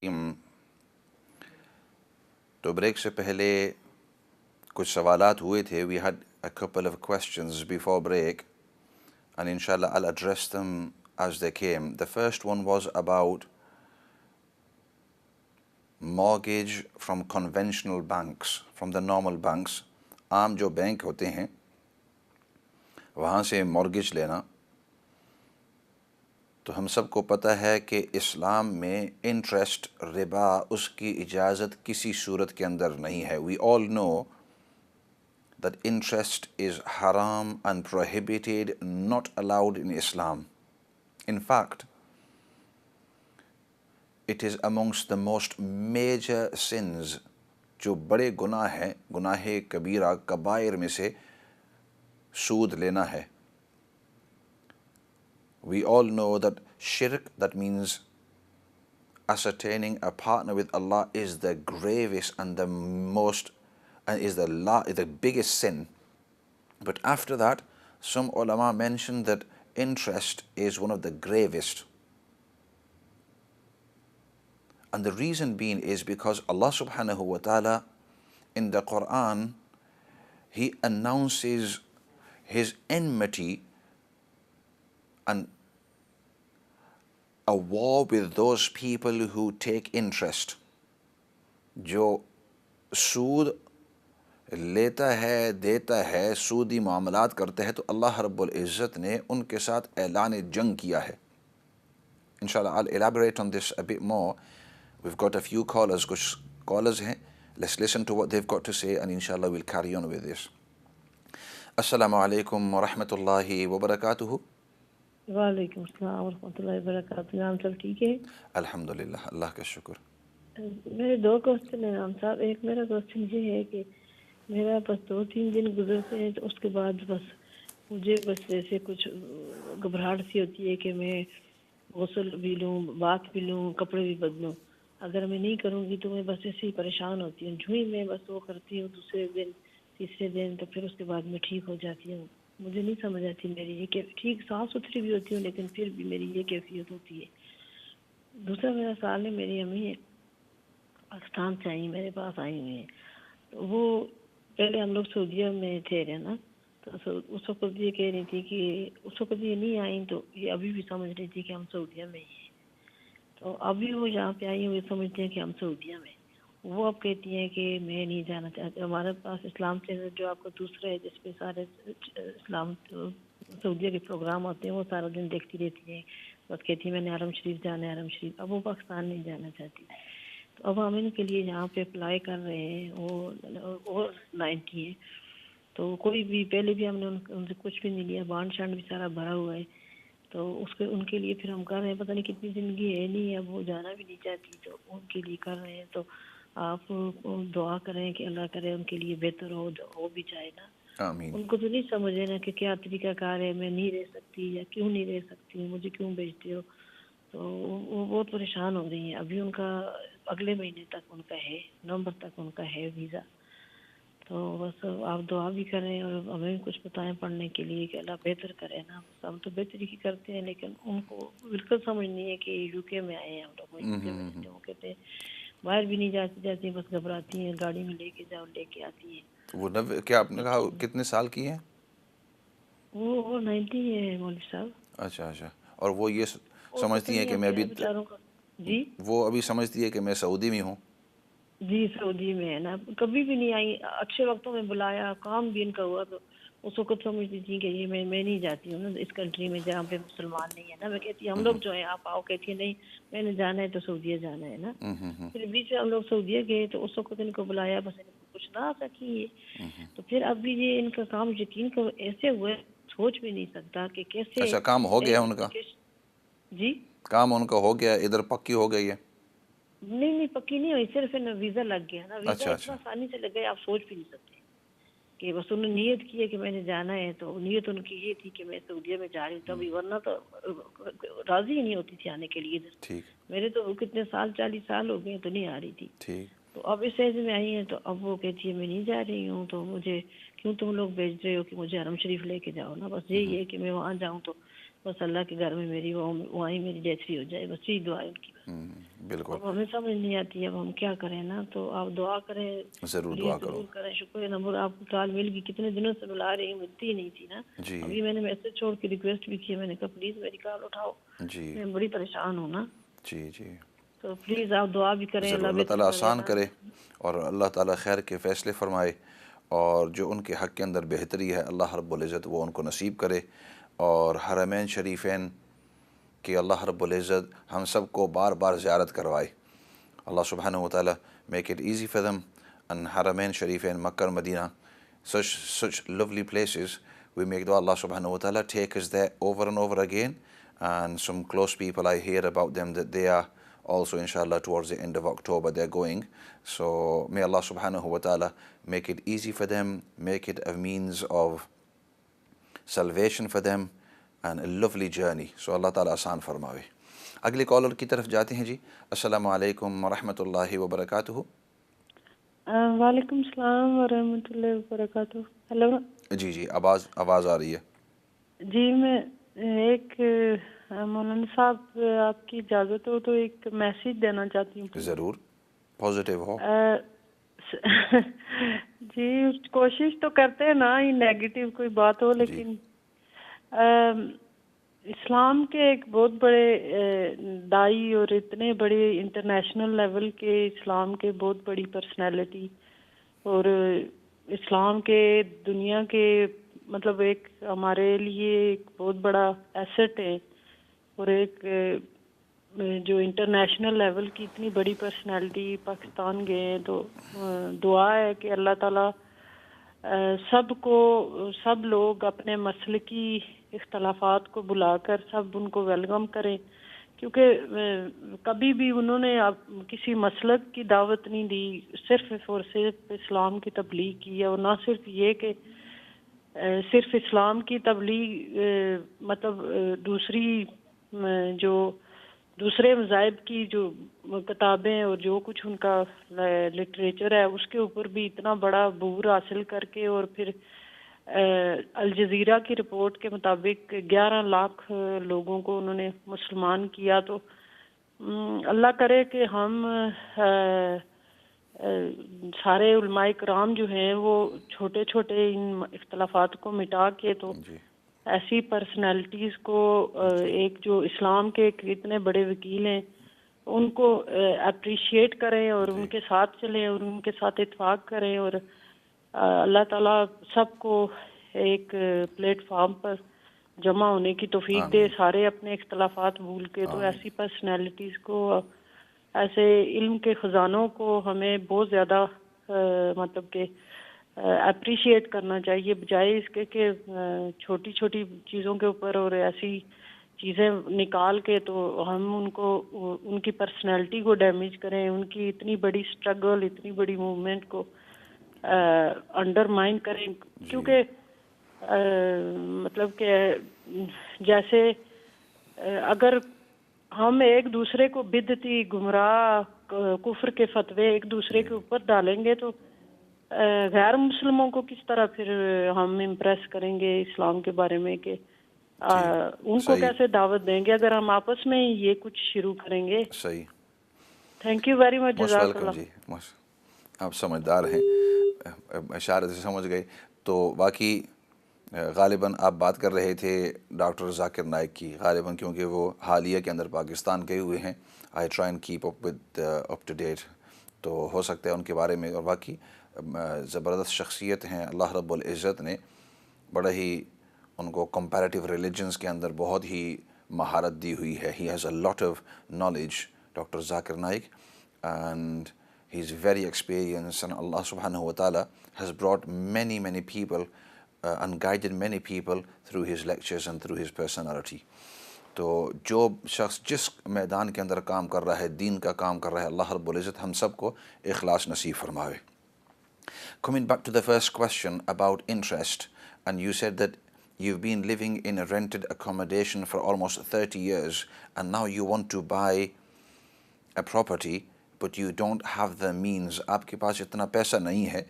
हम्म, तो ब्रेक से पहले कुछ सवालात हुए थे. We had a couple of questions before break, and inshallah I'll address them as they came. The first one was about mortgage from conventional banks, from the normal banks. आम जो bank होते हैं वहाँ से mortgage लेना. तो हम सबको पता है कि इस्लाम में इंटरेस्ट रिबा उसकी इजाज़त किसी सूरत के अंदर नहीं है. We all know that interest is haram and prohibited, not allowed in Islam. In fact, it is amongst the most major sins. जो बड़े गुनाह हैं, गुनाह कबीरा कबायर में से सूद लेना है. We all know that shirk, that means ascertaining a partner with Allah, is the gravest and the most, and is the biggest sin. But after that, some ulama mention that interest is one of the gravest. And the reason being is because Allah subhanahu wa ta'ala in the Quran, He announces His enmity and a war with those people who take interest. जो सूद लेता है, देता है, सूदी मामलात करते हैं, तो अल्लाह रब्बुल इज़्ज़त ने उनके साथ ऐलान जंग किया है. Inshallah, I'll elaborate on this a bit more. We've got a few callers, कुछ callers हैं. Let's listen to what they've got to say, and inshallah we'll carry on with this. Assalamu alaikum wa rahmatullahi wa barakatuhu. वालेकुम अस्सलाम व रहमतुल्लाहि व बरकातुहू. हम सब ठीक है? अल्हम्दुलिल्लाह, अल्लाह का शुक्र. मेरे दो क्वेश्चन हैं हम साहब. एक मेरा क्वेश्चन ये है कि मेरा बस 2-3 दिन गुजरते हैं तो उसके बाद बस मुझे बस ऐसे कुछ घबराहट सी होती है कि मैं गुस्ल भी लूँ, बात भी लूँ, कपड़े भी बदलूँ. अगर मैं नहीं करूँगी तो मैं बस ऐसे ही परेशान होती हूँ. जो ही मैं बस वो करती हूँ दूसरे दिन तीसरे दिन तो फिर उसके बाद मैं ठीक हो जाती हूँ. मुझे नहीं समझ आती मेरी ये ठीक साफ सुथरी भी होती हूँ लेकिन फिर भी मेरी ये कैफियत होती है. दूसरा मेरा सवाल है, मेरी अम्मी पाकिस्तान से आई मेरे पास आई हुई है. तो वो पहले हम लोग सऊदीया में थे रहना, तो उस वक्त ये कह रही थी कि उस वक्त ये नहीं आई तो ये अभी भी समझ रही थी कि हम सऊदीया में ही हैं. तो अभी वो यहाँ पे आई हुई समझते हैं कि हम सऊदीया में. वो अब कहती हैं कि मैं नहीं जाना चाहती. हमारे पास इस्लाम चैनल जो आपका दूसरा है जिसपे सारे इस्लाम सऊदीया के प्रोग्राम होते हैं वो सारा दिन देखती रहती है. बस कहती है मैंने हरम शरीफ जाना है, हरम शरीफ. अब वो पाकिस्तान नहीं जाना चाहती. तो अब हम इनके लिए यहाँ पे अप्लाई कर रहे हैं. वो 90 है. तो कोई भी पहले भी हमने उनसे कुछ भी नहीं लिया, बांड शांड भी सारा भरा हुआ है. तो उसके उनके लिए फिर हम कर रहे हैं. पता नहीं कितनी ज़िंदगी है नहीं, अब वो जाना भी नहीं चाहती तो उनके लिए कर रहे हैं. तो आप दुआ करें कि अल्लाह करे उनके लिए बेहतर हो भी जाए ना. आमीन. उनको तो नहीं समझ है ना कि क्या तरीक़ाकार है, मैं नहीं रह सकती या क्यों नहीं रह सकती, मुझे क्यों भेजते हो. तो वो बहुत परेशान हो रही हैं. अभी उनका अगले महीने तक उनका है, नवंबर तक उनका है वीज़ा. तो बस आप दुआ भी करें और हमें भी कुछ बताएं पढ़ने के लिए कि अल्लाह बेहतर करे ना. हम तो बेहतरी की करते हैं लेकिन उनको बिल्कुल समझ नहीं है कि यूके में आए हैं हम लोग. यूके में रहते हैं. वो कहते हैं बाहर भी नहीं जाती बस घबराती हैं. गाड़ी में लेके जाओ लेके आती हैं. वो नब्बे, क्या आपने कहा कितने साल की हैं? वो 90 है मौलवी साहब. अच्छा अच्छा. और वो ये और पता समझती हैं नहीं कि अब मैं क्या अभी बेचारों का. जी वो अभी समझती है कि मैं सऊदी में हूँ. जी सऊदी में है ना. कभी भी नहीं आई. अच्छे वक्तों में बुलाया, काम भी इनका हुआ तो उस वक्त समझती थी कि ये मैं नहीं जाती हूँ ना इस कंट्री में जहाँ पे मुसलमान नहीं है ना. मैं कहती हम लोग जो है आप आओ. कहती है नहीं मैंने जाना है तो सऊदीया जाना है ना. फिर बीच में हम लोग सऊदीया गए तो उस वक्त इनको बुलाया, बस इनको कुछ ना सकी. तो फिर अभी ये इनका काम यकीन करो ऐसे हुए सोच भी नहीं सकता कि कैसे. अच्छा, काम हो गया उनका? जी काम उनका हो गया, इधर पक्की हो गई है? नहीं नहीं पक्की नहीं हुई. सिर्फ ना वीज़ा लग गया ना. वीज़ा अच्छा इतना अच्छा. आसानी से लग गया आप सोच भी नहीं सकते. कि बस उन्होंने नियत की है कि मैंने जाना है तो नियत उनकी ये थी कि मैं सऊदीया में जा रही हूँ. तभी वरना तो राजी ही नहीं होती थी आने के लिए. ठीक मेरे तो कितने साल 40 साल हो गए तो नहीं आ रही थी. ठीक. तो अब इस एज में आई है तो अब वो कहती है मैं नहीं जा रही हूँ. तो मुझे क्यों तुम लोग भेज रहे हो कि मुझे हरम शरीफ लेके जाओ ना. बस यही है कि मैं वहाँ जाऊँ तो बस अल्लाह के घर में मेरी वहाँ ही मेरी डेथ भी हो जाए, बस यही दुआ है उनकी। बिल्कुल, अब हमें समझ नहीं आती अब हम क्या करें ना, तो आप दुआ करें, ज़रूर प्लीज दुआ करो। जरूर करें। शुक्र है नंबर आपकी कॉल मिल गई, कितने दिनों से बुला रही हूँ, मिलती ही नहीं थी ना। जी, अभी मैंने मैसेज छोड़ के रिक्वेस्ट भी की, मैंने कहा प्लीज मेरी कॉल उठाओ, जी, मैं बड़ी परेशान हूँ ना। जी, जी। तो प्लीज आप दुआ भी करें, ज़रूर, अल्लाह अल्लाह बेहतर ताला करे आसान ना। करे और अल्लाह ताला खैर के फ़ैसले फ़रमाए, और जो उनके हक़ के अंदर बेहतरी है अल्लाह रब्बुल इज़्ज़त वो उनको नसीब करे, और हरमैन शरीफ़ैन कि अल्लाह रब्बुल इज़्ज़त हम सब को बार बार ज़ियारत करवाए। Allah subhanahu wa ta'ala make it easy for them, and Haramain Sharifain, Makkah and Medina, such lovely places. We make dua Allah subhanahu wa ta'ala take us there over and over again, and some close people I hear about them that they are also inshallah towards the end of October they're going. So may Allah subhanahu wa ta'ala make it easy for them, make it a means of salvation for them and a lovely journey. So Allah ta'ala आसान फरमावे। अगले collar की तरफ जाते हैं जी। अस्सलामु अलैकुम वरहमतुल्लाहि वबरकातुहू। वालेकुम सलाम व रहमतुल्लाहि व बरकातहू। हेलो जी जी, आवाज़ आ रही है। जी, मैं एक मौलाना साहब आपकी इजाज़त हो तो एक मैसेज देना चाहती हूँ। ज़रूर, पॉजिटिव हो। जी, कोशिश तो करते हैं ना ही नेगेटिव कोई बात हो, जी लेकिन इस्लाम के एक बहुत बड़े दाई और इतने बड़े इंटरनेशनल लेवल के इस्लाम के बहुत बड़ी पर्सनालिटी, और इस्लाम के दुनिया के मतलब एक हमारे लिए एक बहुत बड़ा एसेट है, और एक जो इंटरनेशनल लेवल की इतनी बड़ी पर्सनालिटी पाकिस्तान गए हैं, तो दुआ है कि अल्लाह ताला सब लोग अपने मसलकी इख्तलाफात को बुलाकर सब उनको वेलकम करें, क्योंकि कभी भी उन्होंने किसी मसलक की दावत नहीं दी, सिर्फ और सिर्फ इस्लाम की तबलीग की है। और ना सिर्फ ये कि सिर्फ इस्लाम की तबलीग मतलब जो दूसरे मज़ाहिब की जो किताबें और जो कुछ उनका लिटरेचर है उसके ऊपर भी इतना बड़ा अबूर हासिल करके, और फिर अल जज़ीरा की रिपोर्ट के मुताबिक 11 लाख लोगों को उन्होंने मुसलमान किया। तो अल्लाह करे कि हम सारे उलमाए कराम जो हैं वो छोटे छोटे इन इख्तलाफात को मिटा के तो जी ऐसी पर्सनालिटीज़ को एक जो इस्लाम के इतने बड़े वकील हैं उनको अप्रिशिएट करें और उनके साथ चलें और उनके साथ इत्फाक करें, और अल्लाह ताला सबको एक प्लेटफार्म पर जमा होने की तौफीक दे, सारे अपने इख्तलाफात भूल के। तो ऐसी पर्सनालिटीज़ को, ऐसे इल्म के ख़जानों को हमें बहुत ज़्यादा मतलब के अप्रिशिएट करना चाहिए, बजाय इसके कि छोटी छोटी चीज़ों के ऊपर और ऐसी चीज़ें निकाल के तो हम उनकी पर्सनैलिटी को डैमेज करें, उनकी इतनी बड़ी स्ट्रगल, इतनी बड़ी मूवमेंट को अंडरमाइन करें। क्योंकि मतलब कि जैसे अगर हम एक दूसरे को बिदती, गुमराह, कुफ्र के फतवे एक दूसरे के ऊपर डालेंगे तो गैर मुस्लिमों को किस तरह फिर हम इम्प्रेस करेंगे इस्लाम के बारे में, कि उनको कैसे दावत देंगे अगर हम आपस में ही ये कुछ शुरू करेंगे। सही। Thank you very much. Most welcome जी। आप समझदार हैं, इशारे से समझ गए। तो बाकी गालिबन आप बात कर रहे थे डॉक्टर जाकिर नाइक की, गालिबन क्योंकि वो हालिया के अंदर पाकिस्तान गए हुए हैं। I try and keep up with up to date, तो हो सकता है उनके बारे में। और बाकी ज़बरदस्त शख्सियत हैं, अल्लाह रब्बुल इज़्ज़त ने बड़ा ही उनको कंपैरेटिव रिलीजन्स के अंदर बहुत ही महारत दी हुई है। He has a lot of knowledge, doctor Zakir Naik, and he's very experienced, and Allah subhanahu wa ta'ala has brought many people and guided many people through his lectures and through his personality. तो जो शख्स जिस मैदान के अंदर काम कर रहा है, दीन का काम कर रहा है, अल्लाह रब्बुल इज़्ज़त हम सब को इखलास नसीब फरमावे। Coming back to the first question about interest, and you said that you've been living in a rented accommodation for almost 30 years and now you want to buy a property but you don't have the means, आपके पास इतना पैसा नहीं है,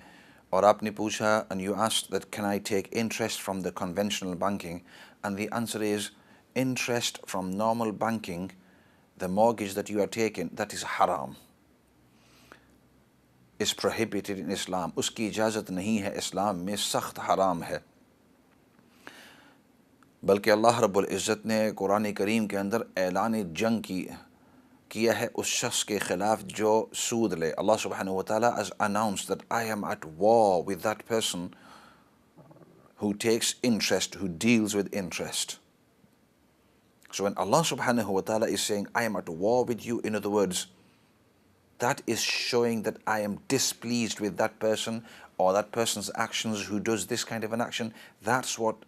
और आपने पूछा and you asked that can I take interest from the conventional banking, and the answer is interest from normal banking, the mortgage that you are taking, that is haram, is prohibited in Islam. उसकी इजाज़त नहीं है, इस्लाम में सख्त हराम है। बल्कि अल्लाह रब्बुल इज़्ज़त ने कुरान करीम के अंदर ऐलान जंग किया है उस शख्स के ख़िलाफ़ जो सूद ले। अल्लाह सुब्हानहु व तआला has announced that I am at war with that person who takes interest, who deals with interest. So when Allah subhanahu wa ta'ala is saying, I am at war with you, in other words, that is showing that I am displeased with that person or that person's actions who does this kind of an action. That's what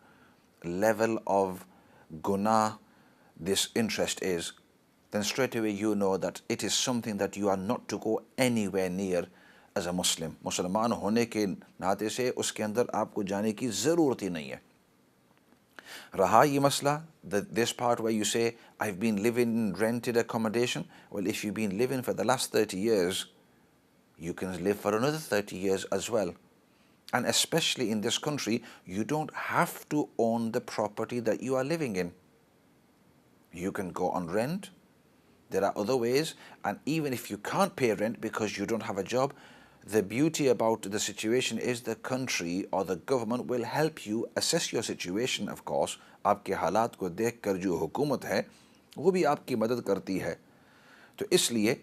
level of guna this interest is. Then straight away you know that it is something that you are not to go anywhere near as a Muslim. मुसलमान होने के नाते से उसके अंदर आपको जाने की ज़रूरत ही नहीं है। रहा ये मसला, this part where you say, I've been living in rented accommodation. Well, if you've been living for the last 30 years, you can live for another 30 years as well. And especially in this country, you don't have to own the property that you are living in. You can go on rent. There are other ways. And even if you can't pay rent because you don't have a job, the beauty about the situation is the country or the government will help you assess your situation, of course. आपके हालात को देखकर जो हुकूमत है वो भी आपकी मदद करती है। तो इसलिए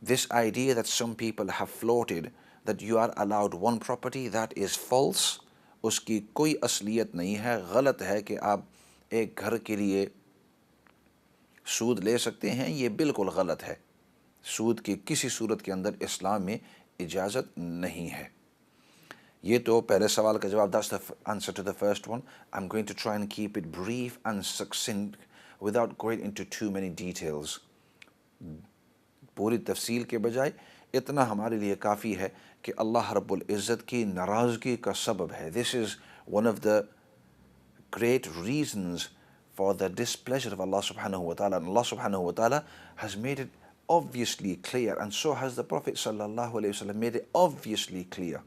this idea that some people have floated that you are allowed one property, that is false. उसकी कोई असलियत नहीं है। गलत है कि आप एक घर के लिए सूद ले सकते हैं, ये बिल्कुल गलत है। सूद की किसी सूरत के अंदर इस्लाम में इजाज़त नहीं है। ये तो पहले सवाल का जवाब, that's the answer to the first one. I'm going to try and keep it brief and succinct without going into too many details. पूरी तफसील के बजाय इतना हमारे लिए काफ़ी है कि अल्लाह रब्बुल इज़्ज़त की नाराज़गी का सबब है। This is one of the great reasons for the displeasure of Allah subhanahu wa ta'ala. And Allah subhanahu wa ta'ala has made it obviously clear, and so has the Prophet sallallahu alaihi wasallam made it obviously clear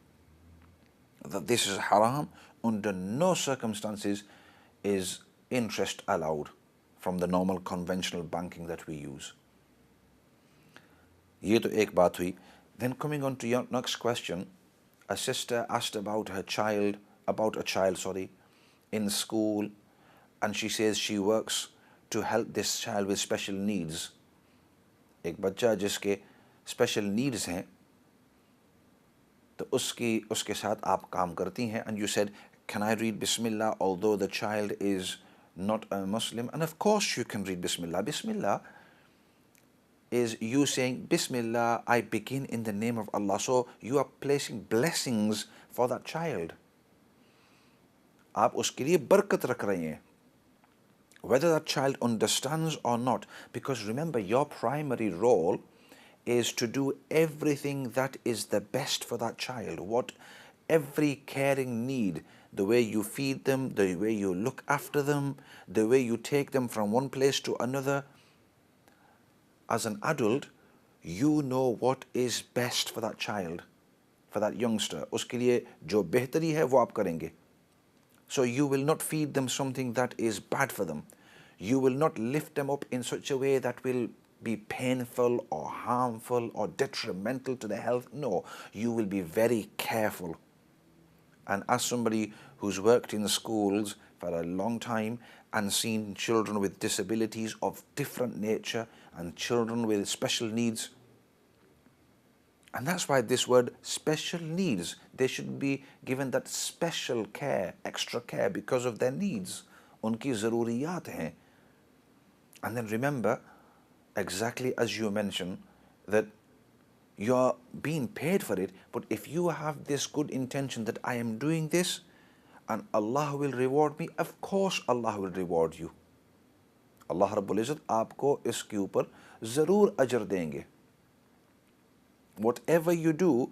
that this is haram. Under no circumstances is interest allowed from the normal conventional banking that we use. ये तो एक बात हुई. Then coming on to your next question, a sister asked about a child in school, and she says she works to help this child with special needs. एक बच्चा जिसके special needs हैं, तो उसके साथ आप काम करती हैं. And you said, can I read Bismillah although the child is not a Muslim? And of course you can read Bismillah. Bismillah is you saying, Bismillah, I begin in the name of Allah. So you are placing blessings for that child. आप उसके लिए बरकत रख रहे हैं, whether that child understands or not. Because remember, your primary role is to do everything that is the best for that child. What every caring need, the way you feed them, the way you look after them, the way you take them from one place to another. As an adult, you know what is best for that child, for that youngster. उसके लिए जो बेहतरी है वो आप करेंगे. So you will not feed them something that is bad for them. You will not lift them up in such a way that will be painful or harmful or detrimental to their health. No, you will be very careful. And as somebody who's worked in schools for a long time and seen children with disabilities of different nature and children with special needs, and that's why this word special needs, they should be given that special care, extra care because of their needs. उनकी ज़रूरियात हैं. And then remember, exactly as you mentioned, that you're being paid for it, but if you have this good intention that I am doing this and Allah will reward me, of course Allah will reward you. Allah Rabbul Izzat आपको इसके ऊपर ज़रूर अजर देंगे. Whatever you do,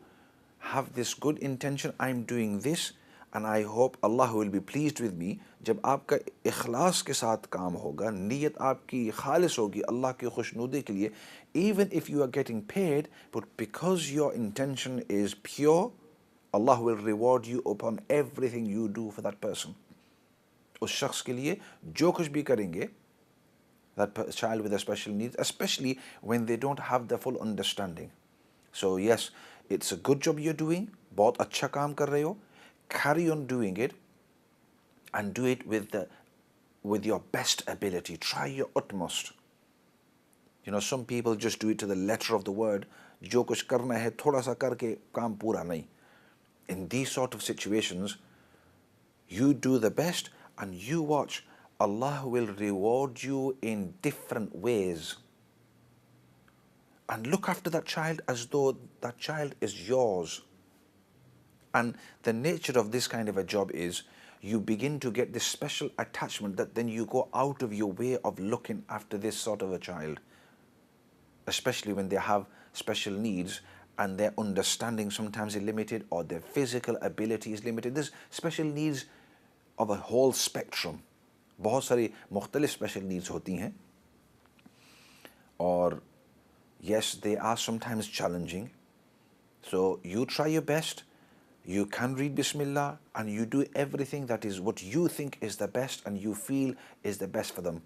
have this good intention, I'm doing this and I hope Allah will be pleased with me. जब आपका इखलास के साथ काम होगा, नीयत आपकी खालिस होगी अल्लाह की खुशनुदी के लिए, even if you are getting paid, but because your intention is pure, Allah will reward you upon everything you do for that person. उस शख्स के लिए जो कुछ भी करेंगे, that child with a special needs, especially when they don't have the full understanding. So yes, it's a good job you're doing, बहुत अच्छा काम कर रहे हो, carry on doing it and do it with your best ability. Try your utmost. You know, some people just do it to the letter of the word. जो कुछ करना है थोड़ा सा करके काम पूरा नहीं. In these sort of situations, you do the best and you watch. Allah will reward you in different ways. And look after that child as though that child is yours. And the nature of this kind of a job is you begin to get this special attachment that then you go out of your way of looking after this sort of a child, especially when they have special needs and their understanding sometimes is limited or their physical ability is limited. There's special needs of a whole spectrum. बहुत सारी मुख्तलिफ special needs होती हैं और yes, they are sometimes challenging. So you try your best. You can read Bismillah and you do everything that is what you think is the best and you feel is the best for them.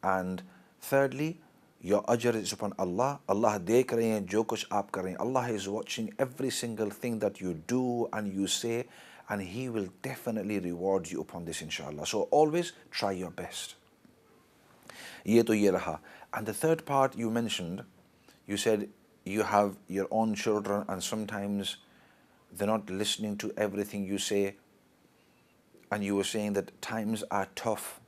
And thirdly, your ajr is upon Allah. Allah dekh rahe hain jo kuch aap kar rahe hain. Allah is watching every single thing that you do and you say, and He will definitely reward you upon this, inshallah. So always try your best. Ye to ye raha. And the third part you mentioned, you said you have your own children and sometimes they're not listening to everything you say, and you were saying that times are tough,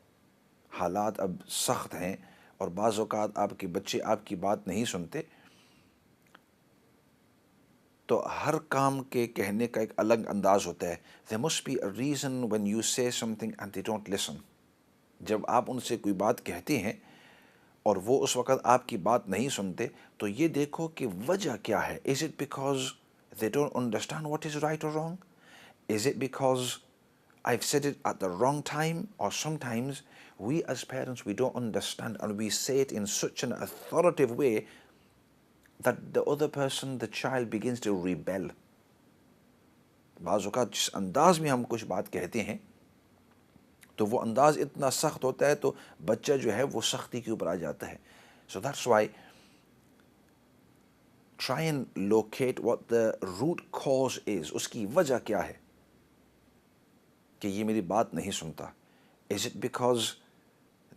हालात अब सख्त हैं और बाज़ औक़ात आपके बच्चे आपकी बात नहीं सुनते, तो हर काम के कहने का एक अलग अंदाज होता है. There must be a reason when you say something and they don't listen. जब आप उनसे कोई बात कहते हैं और वो उस वक़्त आपकी बात नहीं सुनते, तो ये देखो कि वजह क्या है. Is it because they don't understand what is right or wrong? Is it because I've said it at the wrong time? Or sometimes we as parents, we don't understand and we say it in such an authoritative way that the other person, the child, begins to rebel. बाज़ औक़ात जिस अंदाज में हम कुछ बात कहते हैं तो वो अंदाज इतना सख्त होता है तो बच्चा जो है वो सख्ती के ऊपर आ जाता है. So that's why try and locate what the root cause is. उसकी वजह क्या है कि ये मेरी बात नहीं सुनता. Is it because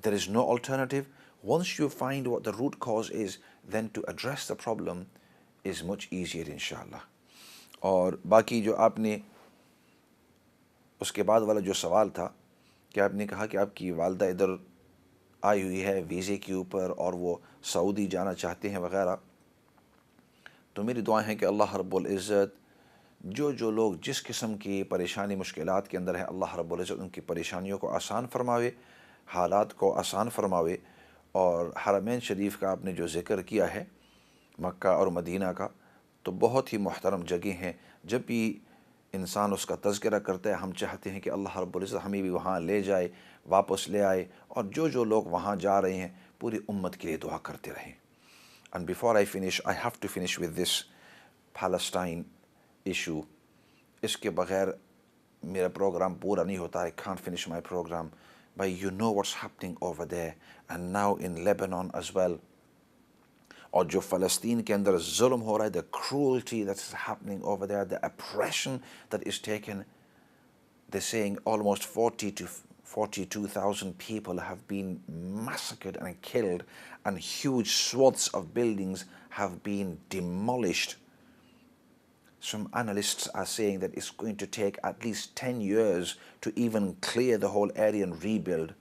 there is no alternative? Once you find what the root cause is, then to address the problem is much easier, inshallah. और बाकी जो आपने उसके बाद वाला जो सवाल था कि आपने कहा कि आपकी वालदा इधर आई हुई है वीज़े के ऊपर और वो सऊदी जाना चाहते हैं वगैरह, तो मेरी दुआ है कि अल्लाह रब्बुल इज़्ज़त जो लोग जिस किस्म की परेशानी मुश्किलात के अंदर हैं, अल्लाह रब्बुल इज़्ज़त उनकी परेशानियों को आसान फरमावे, हालात को आसान फरमावे. और हरमैन शरीफ का आपने जो ज़िक्र किया है मक्का और मदीना का, तो बहुत ही मुहतरम जगह हैं. जब भी इंसान उसका तज़किरा करता है हम चाहते हैं कि अल्लाह रब्बुल इज़्ज़त हमें भी वहाँ ले जाए, वापस ले आए, और जो लोग वहाँ जा रहे हैं पूरी उम्मत के लिए दुआ करते रहें. And before I finish, I have to finish with this Palestine issue. इसके बगैर मेरा प्रोग्राम पूरा नहीं होता. I can't finish my program. But you know what's happening over there and now in Lebanon as well. और जो फ़लस्तीन के अंदर जुल्म हो रहा है, the cruelty that is happening over there, the oppression that is taken. They're saying almost 40 to 42,000 people have been massacred and killed, and huge swaths of buildings have been demolished. Some analysts are saying that it's going to take at least 10 years to even clear the whole area and rebuild.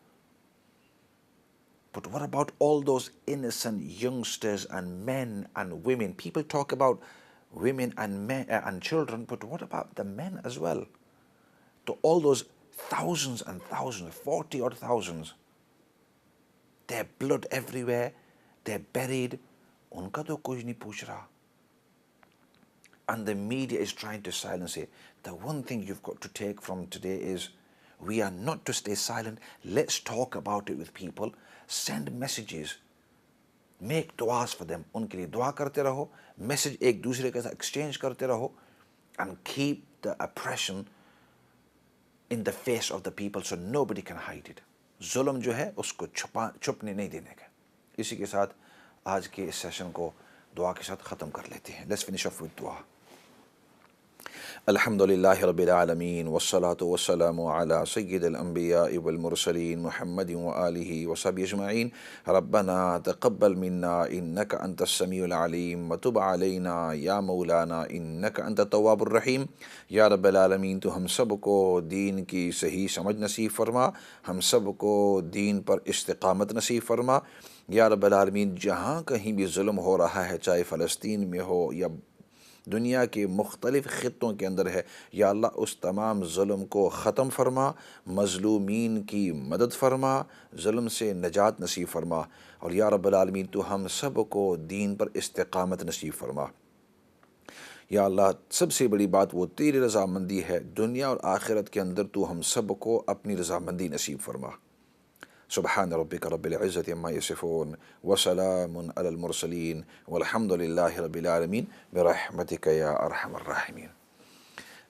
But what about all those innocent youngsters and men and women? People talk about women and men and children, but what about the men as well? To all those thousands and thousands, 40 odd thousands, their blood everywhere, they're buried. उनका तो कुछ नहीं पूछ रहा. And the media is trying to silence it. The one thing you've got to take from today is we are not to stay silent. Let's talk about it with people. Send messages. Make du'as for them. उनके लिए दुआ करते रहो. Message एक दूसरे के साथ exchange करते रहो. And keep the oppression in the face of the people so nobody can hide it. जुल्म जो है उसको छुपने नहीं देने का। इसी के साथ आज के इस सेशन को दुआ के साथ ख़त्म कर लेते हैं। लेट्स फिनिश ऑफ विद दुआ। अल्हम्दुलिल्लाहि रब्बिल आलमीन वस्सलातु वस्सलामु अला सय्यिदिल अंबिया वल मुरसलीन मुहम्मद व आलिहि व सहबिहि अजमईन। रब्बना तक़ब्बल मिन्ना इन्नका अंतस समीउल अलीम व तुब अलैना या मौलाना इन्नका अंतत तव्वाबुर रहीम। या रब्बिल आलमीन, तो हम सब को दीन की सही समझ नसीब फरमा, हम सब को दीन पर इस्तिक़ामत नसीब फरमा। या रब्बिल आलमीन, जहाँ कहीं भी जुल्म हो रहा है, चाहे फ़लस्तीन में हो या दुनिया के मुख्तलिफ़ ख़ित्तों के अंदर है, या अल्लाह उस तमाम जुल्म को ख़त्म फरमा, मज़लूमीन की मदद फरमा, जुल्म से नजात नसीब फरमा। और या रब्बल आलमीन, तो हम सब को दीन पर इस्तिक़ामत नसीब फरमा। या अल्लाह, सबसे बड़ी बात वो तेरी रज़ामंदी है, दुनिया और आखिरत के अंदर तू हम सब को अपनी रज़ामंदी नसीब फरमा। सुब्हान रब्बिक रब्बिल इज़्ज़ति अम्मा यसिफ़ून व सलामुन अलल मुरसलीन वल्हम्दुलिल्लाहि रब्बिल आलमीन बिरहमतिक या अरहमर राहिमीन।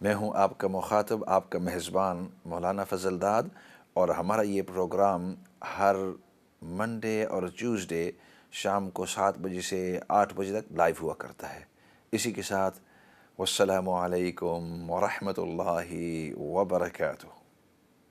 मैं हूँ आपका मुखातब, आपका मेज़बान मौलाना फ़ज़ल दाद, और हमारा ये प्रोग्राम हर मंडे और ट्यूसडे शाम को 7 बजे से 8 बजे तक लाइव हुआ करता है। इसी के साथ वस्सलामु अलैकुम व रहमतुल्लाहि व बरकातुहू।